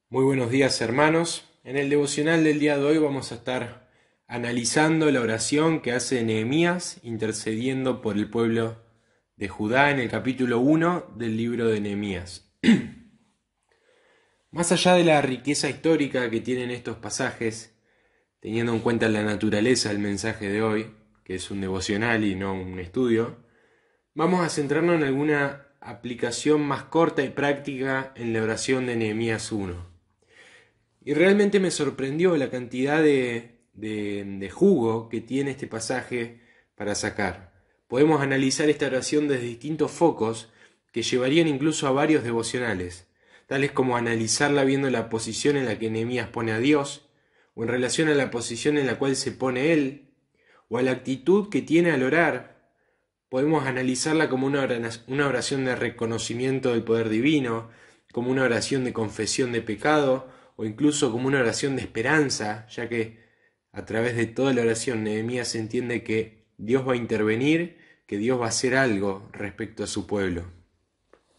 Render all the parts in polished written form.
Muy buenos días, hermanos. En el devocional del día de hoy vamos a estar analizando la oración que hace Nehemías intercediendo por el pueblo de Judá en el capítulo 1 del libro de Nehemías. Más allá de la riqueza histórica que tienen estos pasajes, teniendo en cuenta la naturaleza del mensaje de hoy, que es un devocional y no un estudio, vamos a centrarnos en alguna aplicación más corta y práctica en la oración de Nehemías 1. Y realmente me sorprendió la cantidad de jugo que tiene este pasaje para sacar. Podemos analizar esta oración desde distintos focos que llevarían incluso a varios devocionales, tales como analizarla viendo la posición en la que Nehemías pone a Dios, o en relación a la posición en la cual se pone él, o a la actitud que tiene al orar. Podemos analizarla como una oración de reconocimiento del poder divino, como una oración de confesión de pecado, o incluso como una oración de esperanza, ya que a través de toda la oración Nehemías entiende que Dios va a intervenir, que Dios va a hacer algo respecto a su pueblo.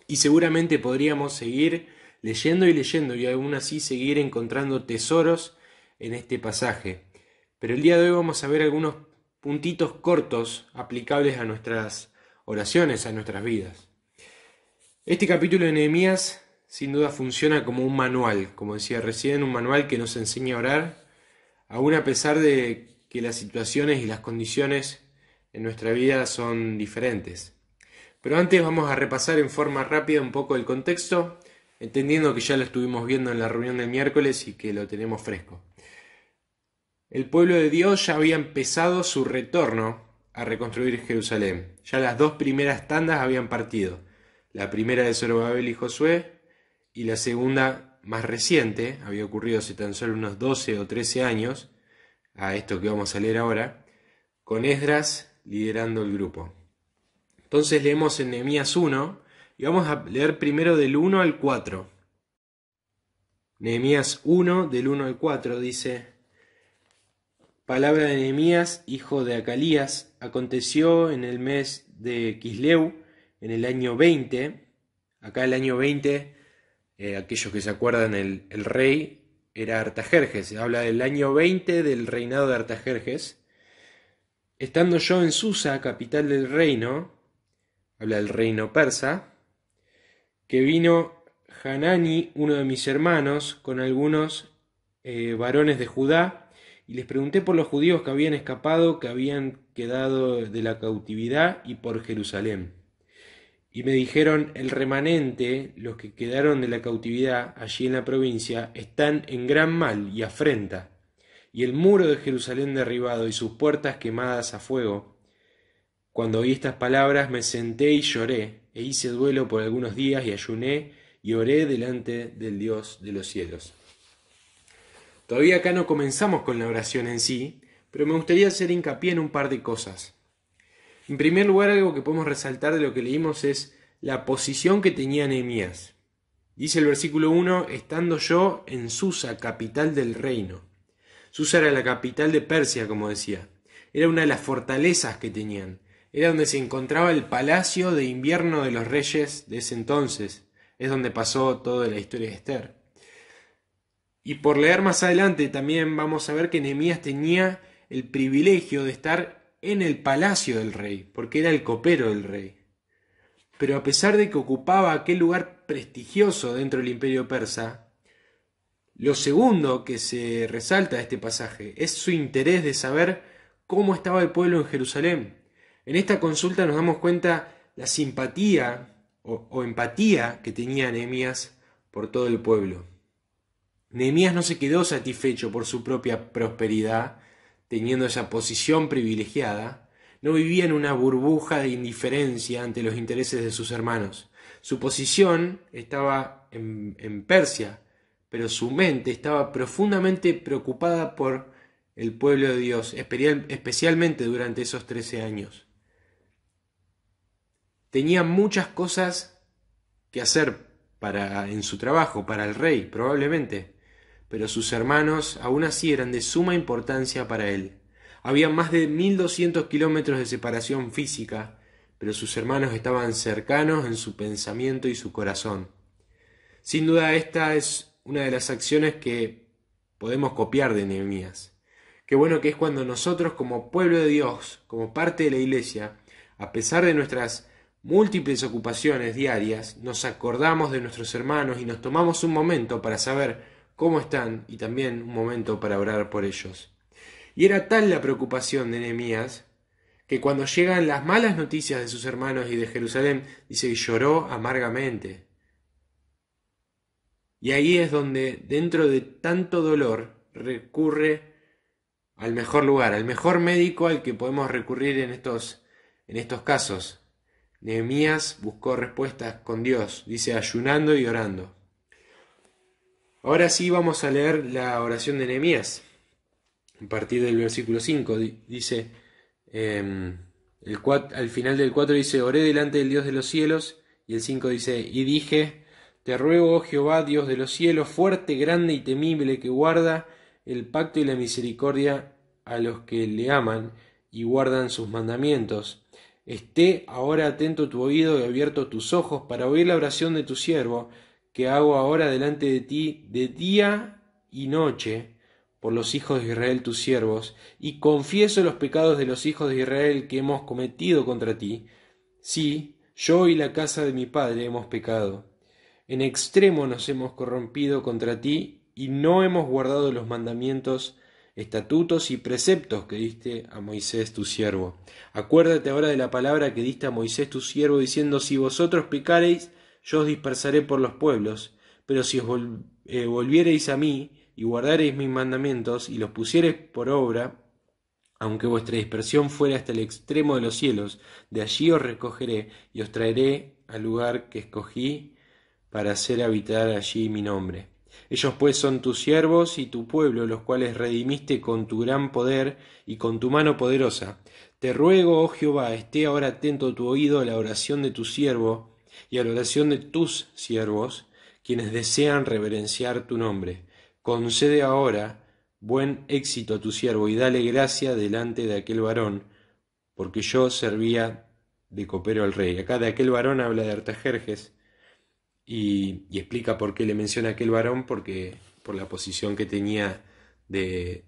Y seguramente podríamos seguir leyendo y aún así seguir encontrando tesoros en este pasaje. Pero el día de hoy vamos a ver algunos puntitos cortos aplicables a nuestras oraciones, a nuestras vidas. Este capítulo de Nehemías sin duda funciona como un manual, como decía recién, un manual que nos enseña a orar, aún a pesar de que las situaciones y las condiciones en nuestra vida son diferentes. Pero antes vamos a repasar en forma rápida un poco el contexto, entendiendo que ya lo estuvimos viendo en la reunión del miércoles y que lo tenemos fresco. El pueblo de Dios ya había empezado su retorno a reconstruir Jerusalén. Ya las dos primeras tandas habían partido. La primera de Zorobabel y Josué, y la segunda, más reciente, había ocurrido hace tan solo unos 12 o 13 años, a esto que vamos a leer ahora, con Esdras liderando el grupo. Entonces leemos en Nehemías 1 y vamos a leer primero del 1 al 4. Nehemías 1, del 1 al 4, dice: Palabra de Nehemías, hijo de Acalías, aconteció en el mes de Quisleu, en el año 20. Acá el año 20, aquellos que se acuerdan, el rey era Artajerjes. Se habla del año 20 del reinado de Artajerjes. Estando yo en Susa, capital del reino, habla del reino persa, que vino Hanani, uno de mis hermanos, con algunos varones de Judá, y les pregunté por los judíos que habían escapado, que habían quedado de la cautividad, y por Jerusalén. Y me dijeron: el remanente, los que quedaron de la cautividad allí en la provincia, están en gran mal y afrenta, y el muro de Jerusalén derribado y sus puertas quemadas a fuego. Cuando oí estas palabras me senté y lloré, e hice duelo por algunos días y ayuné y oré delante del Dios de los cielos. Todavía acá no comenzamos con la oración en sí, pero me gustaría hacer hincapié en un par de cosas. En primer lugar, algo que podemos resaltar de lo que leímos es la posición que tenía Nehemías. Dice el versículo 1, estando yo en Susa, capital del reino. Susa era la capital de Persia, como decía. Era una de las fortalezas que tenían. Era donde se encontraba el palacio de invierno de los reyes de ese entonces. Es donde pasó toda la historia de Esther. Y por leer más adelante también vamos a ver que Nehemías tenía el privilegio de estar en el palacio del rey, porque era el copero del rey. Pero a pesar de que ocupaba aquel lugar prestigioso dentro del imperio persa, lo segundo que se resalta de este pasaje es su interés de saber cómo estaba el pueblo en Jerusalén. En esta consulta nos damos cuenta la simpatía o empatía que tenía Nehemías por todo el pueblo. Nehemías no se quedó satisfecho por su propia prosperidad, teniendo esa posición privilegiada. No vivía en una burbuja de indiferencia ante los intereses de sus hermanos. Su posición estaba en Persia, pero su mente estaba profundamente preocupada por el pueblo de Dios, especialmente durante esos 13 años. Tenía muchas cosas que hacer en su trabajo, para el rey, probablemente, pero sus hermanos aún así eran de suma importancia para él. Había más de 1200 kilómetros de separación física, pero sus hermanos estaban cercanos en su pensamiento y su corazón. Sin duda esta es una de las acciones que podemos copiar de Nehemías. Qué bueno que es cuando nosotros como pueblo de Dios, como parte de la iglesia, a pesar de nuestras múltiples ocupaciones diarias, nos acordamos de nuestros hermanos y nos tomamos un momento para saber cómo están y también un momento para orar por ellos. Y era tal la preocupación de Nehemías que cuando llegan las malas noticias de sus hermanos y de Jerusalén, dice que lloró amargamente. Y ahí es donde, dentro de tanto dolor, recurre al mejor lugar, al mejor médico al que podemos recurrir en estos casos. Nehemías buscó respuestas con Dios, dice ayunando y orando. Ahora sí vamos a leer la oración de Nehemías. A partir del versículo 5 dice, al final del 4 dice, oré delante del Dios de los cielos, y el 5 dice, y dije, te ruego, oh Jehová, Dios de los cielos, fuerte, grande y temible, que guarda el pacto y la misericordia a los que le aman y guardan sus mandamientos. Esté ahora atento tu oído y abierto tus ojos para oír la oración de tu siervo, que hago ahora delante de ti de día y noche, por los hijos de Israel tus siervos, y confieso los pecados de los hijos de Israel que hemos cometido contra ti. Sí, yo y la casa de mi padre hemos pecado. En extremo nos hemos corrompido contra ti, y no hemos guardado los mandamientos, estatutos y preceptos que diste a Moisés tu siervo. Acuérdate ahora de la palabra que diste a Moisés tu siervo, diciendo, si vosotros pecareis, yo os dispersaré por los pueblos, pero si os volviereis a mí, y guardareis mis mandamientos, y los pusiereis por obra, aunque vuestra dispersión fuera hasta el extremo de los cielos, de allí os recogeré, y os traeré al lugar que escogí, para hacer habitar allí mi nombre. Ellos pues son tus siervos y tu pueblo, los cuales redimiste con tu gran poder y con tu mano poderosa. Te ruego, oh Jehová, esté ahora atento tu oído a la oración de tu siervo y a la oración de tus siervos, quienes desean reverenciar tu nombre. Concede ahora buen éxito a tu siervo y dale gracia delante de aquel varón, porque yo servía de copero al rey. Acá de aquel varón habla de Artajerjes, y explica por qué le menciona a aquel varón, porque por la posición que tenía de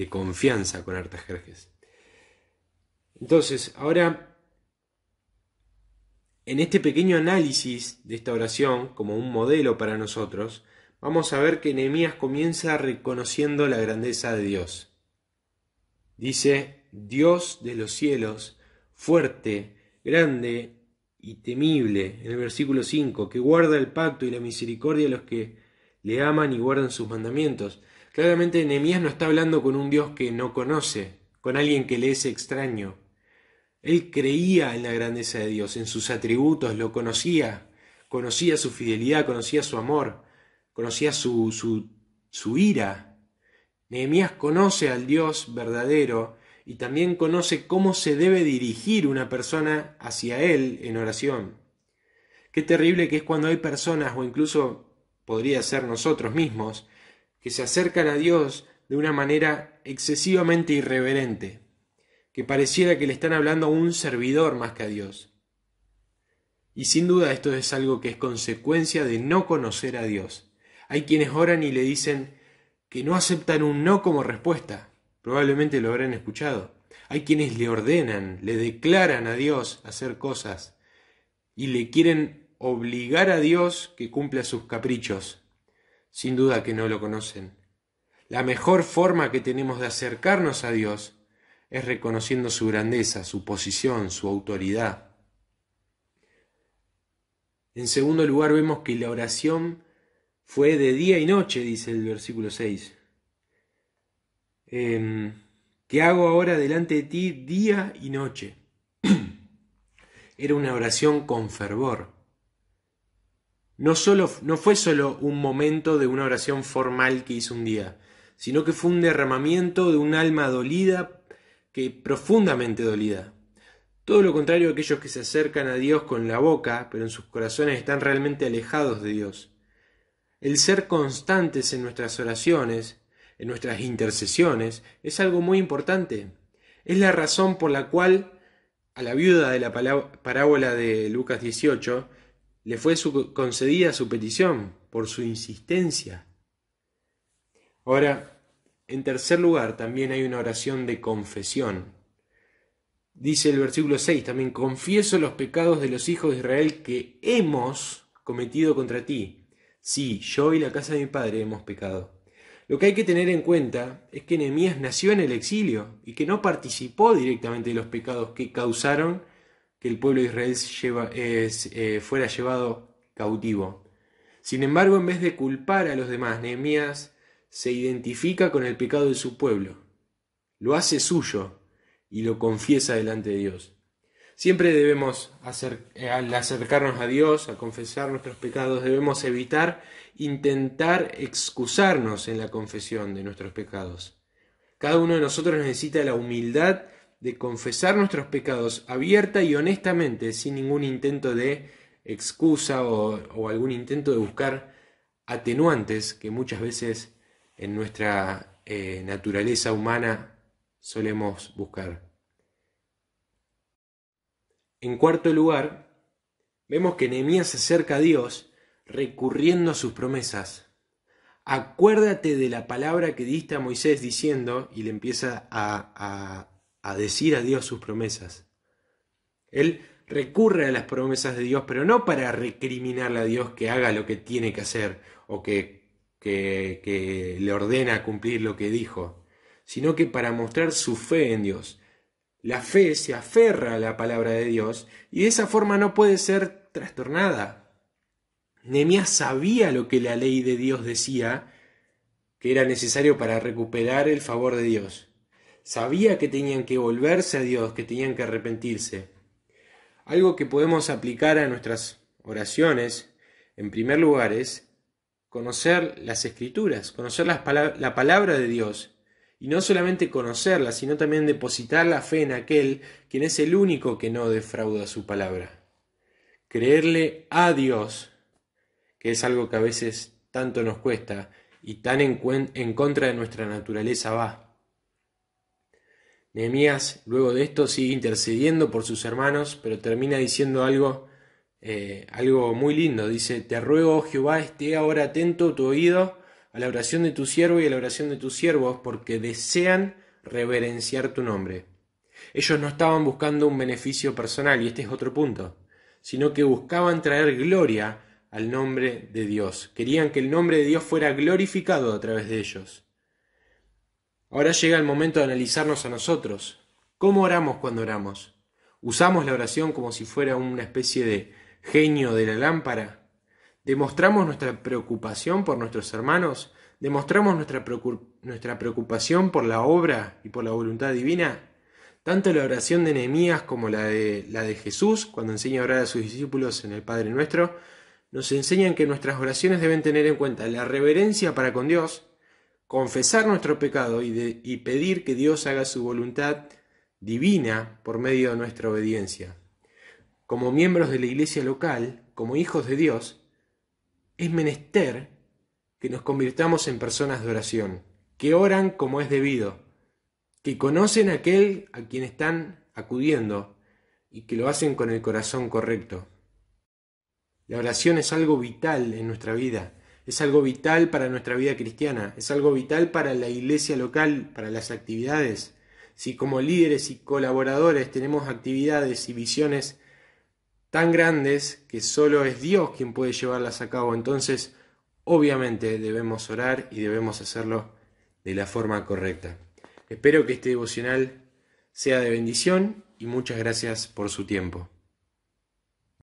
confianza con Artajerjes. Entonces, ahora, en este pequeño análisis de esta oración, como un modelo para nosotros, vamos a ver que Nehemías comienza reconociendo la grandeza de Dios. Dice, Dios de los cielos, fuerte, grande y temible, en el versículo 5, que guarda el pacto y la misericordia a los que le aman y guardan sus mandamientos. Claramente Nehemías no está hablando con un Dios que no conoce, con alguien que le es extraño. Él creía en la grandeza de Dios, en sus atributos, lo conocía su fidelidad, conocía su amor, conocía su ira. Nehemías conoce al Dios verdadero y también conoce cómo se debe dirigir una persona hacia Él en oración. Qué terrible que es cuando hay personas, o incluso podría ser nosotros mismos, que se acercan a Dios de una manera excesivamente irreverente, que pareciera que le están hablando a un servidor más que a Dios. Y sin duda esto es algo que es consecuencia de no conocer a Dios. Hay quienes oran y le dicen que no aceptan un no como respuesta. Probablemente lo habrán escuchado. Hay quienes le ordenan, le declaran a Dios hacer cosas y le quieren obligar a Dios que cumpla sus caprichos. Sin duda que no lo conocen. La mejor forma que tenemos de acercarnos a Dios es reconociendo su grandeza, su posición, su autoridad. En segundo lugar, vemos que la oración fue de día y noche, dice el versículo 6. Que hago ahora delante de ti día y noche. Era una oración con fervor. No fue solo un momento de una oración formal que hizo un día, sino que fue un derramamiento de un alma dolida, profundamente dolida. Todo lo contrario a aquellos que se acercan a Dios con la boca, pero en sus corazones están realmente alejados de Dios. El ser constantes en nuestras oraciones, en nuestras intercesiones, es algo muy importante. Es la razón por la cual a la viuda de la parábola de Lucas 18 le fue concedida su petición por su insistencia. Ahora, en tercer lugar, también hay una oración de confesión. Dice el versículo 6 también: confieso los pecados de los hijos de Israel que hemos cometido contra ti. Sí, yo y la casa de mi padre hemos pecado. Lo que hay que tener en cuenta es que Nehemías nació en el exilio y que no participó directamente de los pecados que causaron que el pueblo de Israel fuera llevado cautivo. Sin embargo, en vez de culpar a los demás, Nehemías se identifica con el pecado de su pueblo, lo hace suyo y lo confiesa delante de Dios. Siempre debemos, al acercarnos a Dios, a confesar nuestros pecados, debemos evitar intentar excusarnos en la confesión de nuestros pecados. Cada uno de nosotros necesita la humildad de confesar nuestros pecados abierta y honestamente, sin ningún intento de excusa o algún intento de buscar atenuantes que muchas veces en nuestra naturaleza humana solemos buscar. En cuarto lugar, vemos que Nehemías se acerca a Dios recurriendo a sus promesas. Acuérdate de la palabra que diste a Moisés diciendo, y le empieza a decir a Dios sus promesas. Él recurre a las promesas de Dios, pero no para recriminarle a Dios que haga lo que tiene que hacer o que le ordena cumplir lo que dijo, sino que para mostrar su fe en Dios. La fe se aferra a la palabra de Dios y de esa forma no puede ser trastornada. Nehemías sabía lo que la ley de Dios decía que era necesario para recuperar el favor de Dios. Sabía que tenían que volverse a Dios, que tenían que arrepentirse. Algo que podemos aplicar a nuestras oraciones, en primer lugar, es conocer las Escrituras, conocer la palabra de Dios. Y no solamente conocerla, sino también depositar la fe en aquel quien es el único que no defrauda su palabra. Creerle a Dios, que es algo que a veces tanto nos cuesta y tan en contra de nuestra naturaleza va. Nehemías, luego de esto, sigue intercediendo por sus hermanos, pero termina diciendo algo muy lindo. Dice: te ruego, oh Jehová, esté ahora atento tu oído a la oración de tu siervo y a la oración de tus siervos, porque desean reverenciar tu nombre. Ellos no estaban buscando un beneficio personal, y este es otro punto, sino que buscaban traer gloria al nombre de Dios. Querían que el nombre de Dios fuera glorificado a través de ellos. Ahora llega el momento de analizarnos a nosotros. ¿Cómo oramos cuando oramos? ¿Usamos la oración como si fuera una especie de genio de la lámpara? ¿Demostramos nuestra preocupación por nuestros hermanos? ¿Demostramos nuestra preocupación por la obra y por la voluntad divina? Tanto la oración de Nehemías como la de Jesús, cuando enseña a orar a sus discípulos en el Padre Nuestro, nos enseñan que nuestras oraciones deben tener en cuenta la reverencia para con Dios, confesar nuestro pecado y pedir que Dios haga su voluntad divina por medio de nuestra obediencia. Como miembros de la iglesia local, como hijos de Dios, es menester que nos convirtamos en personas de oración, que oran como es debido, que conocen a aquel a quien están acudiendo y que lo hacen con el corazón correcto. La oración es algo vital en nuestra vida, es algo vital para nuestra vida cristiana, es algo vital para la iglesia local, para las actividades. Si como líderes y colaboradores tenemos actividades y visiones tan grandes que solo es Dios quien puede llevarlas a cabo, entonces obviamente debemos orar y debemos hacerlo de la forma correcta. Espero que este devocional sea de bendición y muchas gracias por su tiempo.